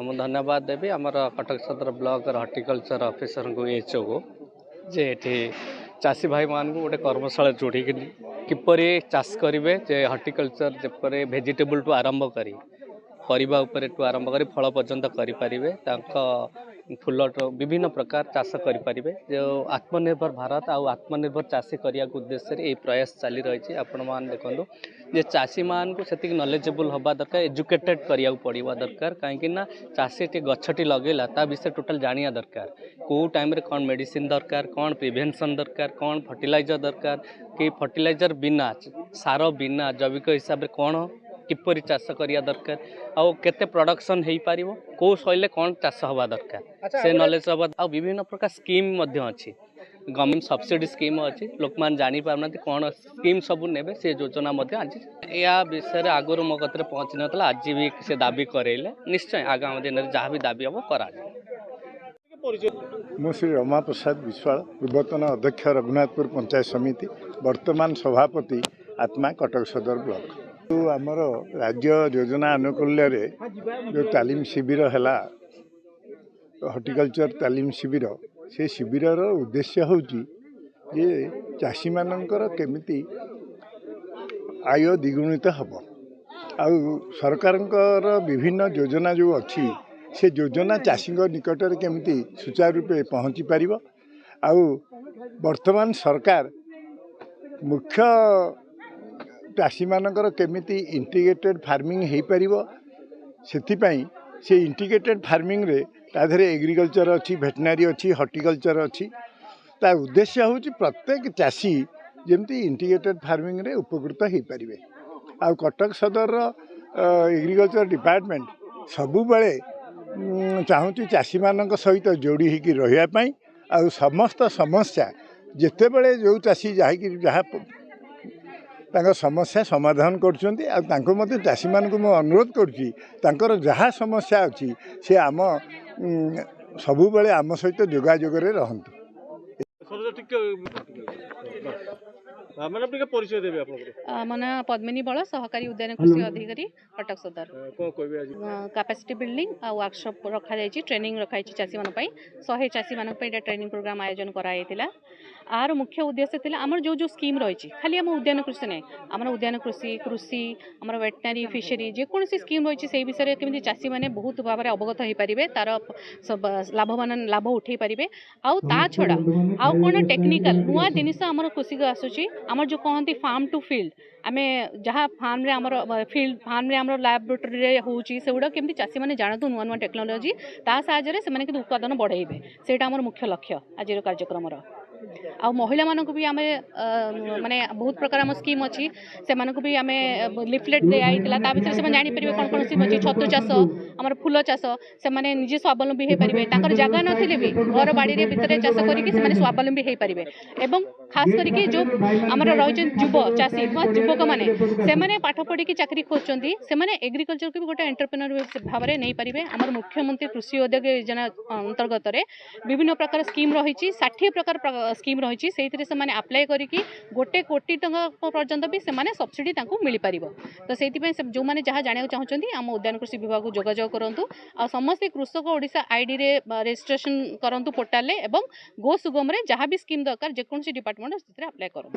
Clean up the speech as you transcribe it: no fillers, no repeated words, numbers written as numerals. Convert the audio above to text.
ମୁଁ ଧନ୍ୟବାଦ ଦେବି ଆମର କଟକ ସଦର ବ୍ଲକର ହର୍ଟିକଲଚର ଅଫିସରଙ୍କୁ ଏଚ୍ଓ को ଯେ ଏଠି ଚାଷୀ ଭାଇମାନଙ୍କୁ ଗୋଟେ କର୍ମଶାଳା ଯୋଡ଼ିକି କିପରି ଚାଷ କରିବେ ଯେ ହର୍ଟିକଲଚର ଯେପରି ଭେଜିଟେବୁଲଠୁ ଆରମ୍ଭ କରି ପରିବା ଉପରେଠୁ ଆରମ୍ଭ କରି ଫଳ ପର୍ଯ୍ୟନ୍ତ କରିପାରିବେ ତାଙ୍କ ଫୁଲଠୁ ବିଭିନ୍ନ ପ୍ରକାର ଚାଷ କରିପାରିବେ ଯେଉଁ ଆତ୍ମନିର୍ଭର ଭାରତ ଆଉ ଆତ୍ମନିର୍ଭର ଚାଷୀ କରିବାକୁ ଉଦ୍ଦେଶ୍ୟରେ ଏହି ପ୍ରୟାସ ଚାଲି ରହିଛି। ଆପଣମାନେ ଦେଖନ୍ତୁ ଯେ ଚାଷୀମାନଙ୍କୁ ସେତିକି ନଲେଜେବୁଲ୍ ହେବା ଦରକାର ଏଜୁକେଟେଡ଼ କରିବାକୁ ପଡ଼ିବା ଦରକାର କାହିଁକି ନା ଚାଷୀଟି ଗଛଟି ଲଗେଇଲା ତା ବିଷୟରେ ଟୋଟାଲ ଜାଣିବା ଦରକାର କେଉଁ ଟାଇମ୍ରେ କ'ଣ ମେଡ଼ିସିନ ଦରକାର କ'ଣ ପ୍ରିଭେନ୍ସନ୍ ଦରକାର କ'ଣ ଫର୍ଟିଲାଇଜର ଦରକାର କି ଫର୍ଟିଲାଇଜର ବିନା ସାର ବିନା ଜୈବିକ ହିସାବରେ କ'ଣ କିପରି ଚାଷ କରିବା ଦରକାର ଆଉ କେତେ ପ୍ରଡକ୍ସନ୍ ହେଇପାରିବ କେଉଁ ଶୈଳୀରେ କ'ଣ ଚାଷ ହେବା ଦରକାର ସେ ନଲେଜ ହେବା ଆଉ ବିଭିନ୍ନ ପ୍ରକାର ସ୍କିମ୍ ମଧ୍ୟ ଅଛି ଗଭର୍ଣ୍ଣମେଣ୍ଟ ସବସିଡି ସ୍କିମ୍ ଅଛି ଲୋକମାନେ ଜାଣିପାରୁନାହାନ୍ତି କ'ଣ ସ୍କିମ୍ ସବୁ ନେବେ ସେ ଯୋଜନା ମଧ୍ୟ ଆଜି ଏହା ବିଷୟରେ ଆଗରୁ ମୋ କତିରେ ପହଞ୍ଚି ନଥିଲା ଆଜି ବି ସେ ଦାବି କରେଇଲେ ନିଶ୍ଚୟ ଆଗାମୀ ଦିନରେ ଯାହା ବି ଦାବି ହେବ କରାଯିବ। ମୁଁ ଶ୍ରୀ ରମାପ୍ରସାଦ ବିଶ୍ୱାଳ ପୂର୍ବତନ ଅଧ୍ୟକ୍ଷ ରଘୁନାଥପୁର ପଞ୍ଚାୟତ ସମିତି ବର୍ତ୍ତମାନ ସଭାପତି ଆତ୍ମା କଟକ ସଦର ବ୍ଲକ। ଆମର ରାଜ୍ୟ ଯୋଜନା ଆନୁକୂଲ୍ୟରେ ଯେଉଁ ତାଲିମ ଶିବିର ହେଲା ହର୍ଟିକଲଚର ତାଲିମ ଶିବିର ସେ ଶିବିରର ଉଦ୍ଦେଶ୍ୟ ହେଉଛି ଯେ ଚାଷୀମାନଙ୍କର କେମିତି ଆୟ ଦ୍ୱିଗୁଣିତ ହେବ ଆଉ ସରକାରଙ୍କର ବିଭିନ୍ନ ଯୋଜନା ଯେଉଁ ଅଛି ସେ ଯୋଜନା ଚାଷୀଙ୍କ ନିକଟରେ କେମିତି ସୁଚାରୁ ରୂପେ ପହଞ୍ଚି ପାରିବ ଆଉ ବର୍ତ୍ତମାନ ସରକାର ମୁଖ୍ୟ ଚାଷୀମାନଙ୍କର କେମିତି ଇଣ୍ଟିଗ୍ରେଟେଡ୍ ଫାର୍ମିଂ ହେଇପାରିବ ସେଥିପାଇଁ ସେ ଇଣ୍ଟିଗ୍ରେଟେଡ୍ ଫାର୍ମିଂରେ ତା ଦେହରେ ଏଗ୍ରିକଲଚର ଅଛି ଭେଟେନାରୀ ଅଛି ହର୍ଟିକଲଚର ଅଛି ତା ଉଦ୍ଦେଶ୍ୟ ହେଉଛି ପ୍ରତ୍ୟେକ ଚାଷୀ ଯେମିତି ଇଣ୍ଟିଗ୍ରେଟେଡ୍ ଫାର୍ମିଂରେ ଉପକୃତ ହେଇପାରିବେ ଆଉ କଟକ ସଦରର ଏଗ୍ରିକଲଚର ଡିପାର୍ଟମେଣ୍ଟ ସବୁବେଳେ ଚାହୁଁଛି ଚାଷୀମାନଙ୍କ ସହିତ ଯୋଡ଼ି ହେଇକି ରହିବା ପାଇଁ ଆଉ ସମସ୍ତ ସମସ୍ୟା ଯେତେବେଳେ ଯେଉଁ ଚାଷୀ ଯାହା ତାଙ୍କ ସମସ୍ୟା ସମାଧାନ କରୁଛନ୍ତି ଆଉ ତାଙ୍କୁ ମଧ୍ୟ ଚାଷୀମାନଙ୍କୁ ମୁଁ ଅନୁରୋଧ କରୁଛି ତାଙ୍କର ଯାହା ସମସ୍ୟା ଅଛି ସେ ସବୁବେଳେ ଆମ ସହିତ ଯୋଗାଯୋଗରେ ରହନ୍ତୁ। ମୋ ନାଁ ପଦ୍ମିନୀ ବଳ सहकारी उद्यान कृषि अधिकारी कटक सदर कैपेसिटी बिल्डिंग आ वर्कशॉप रखा ट्रेनिंग रखाई चाषी मान 100 चाषी मान ट्रेनिंग प्रोग्राम आयोजन कराइला आर मुख्य उद्देश्य थिला हमर जो स्कीम रही खाली आम उद्यान कृषि नहीं आम उद्यान कृषि कृषि आम वेटनारी फिशरी जेकोसी स्कीम रही से विषय में केमी चाषी मैंने बहुत भाव में अवगत हो पारे तार लाभ उठे पारे आउ ता छड़ा आउ कौन टेक्निकल नुआ जिनिस आम कृषि को आसूची आम जो कहती फार्म टू फील्ड आम जहाँ फार्म रे आमर फील्ड फार्म रे आमर लैबोरेटरी होची से गुड़ा केमती चाषी मैंने जानतु नुआ नुआ टेक्नोलोजी ता साहाय्य से उत्पादन बढ़ेबे सेटा आमर मुख्य लक्ष्य आज कार्यक्रम आ महिला मानक भी आम माने बहुत प्रकार आम स्कीम अच्छी से भी आम लिफलेट दिखाई विषय से जापर कौन कौन स्कीम अच्छी छतु चाष आम फूल चाष से निजे स्वावलम्बी हो पारे जगह नथिले भी घर बाड़ी भितर चाष करके स्वावलम्बी हो पारे एवं खास करके जो आम रही युव चाषी युवक मैंने से पाठ पढ़ी चाकरी खोजती से एग्रिकल्चर को भी गोटे एंटरप्रेन्योर भाव में नहीं पारे आम मुख्यमंत्री कृषि उद्योग योजना अंतर्गत विभिन्न प्रकार स्कीम रही 60 प्रकार स्कीम रही से आप्लाय करके 1 कोटी टंका पर्यंत भी से सब्सिडी मिल पार तो से जो मैंने जहाँ जाना चाहते आम उद्यान कृषि विभाग को जोगाजोग करूँ आ समस्त कृषक ओडिशा आईडी रे रजिस्ट्रेशन करूँ पोर्टाल एवं गो सुगम जहाँ भी स्कीम दरकार जेकोसी डिपार्टमेंट से अप्लाई करूँ।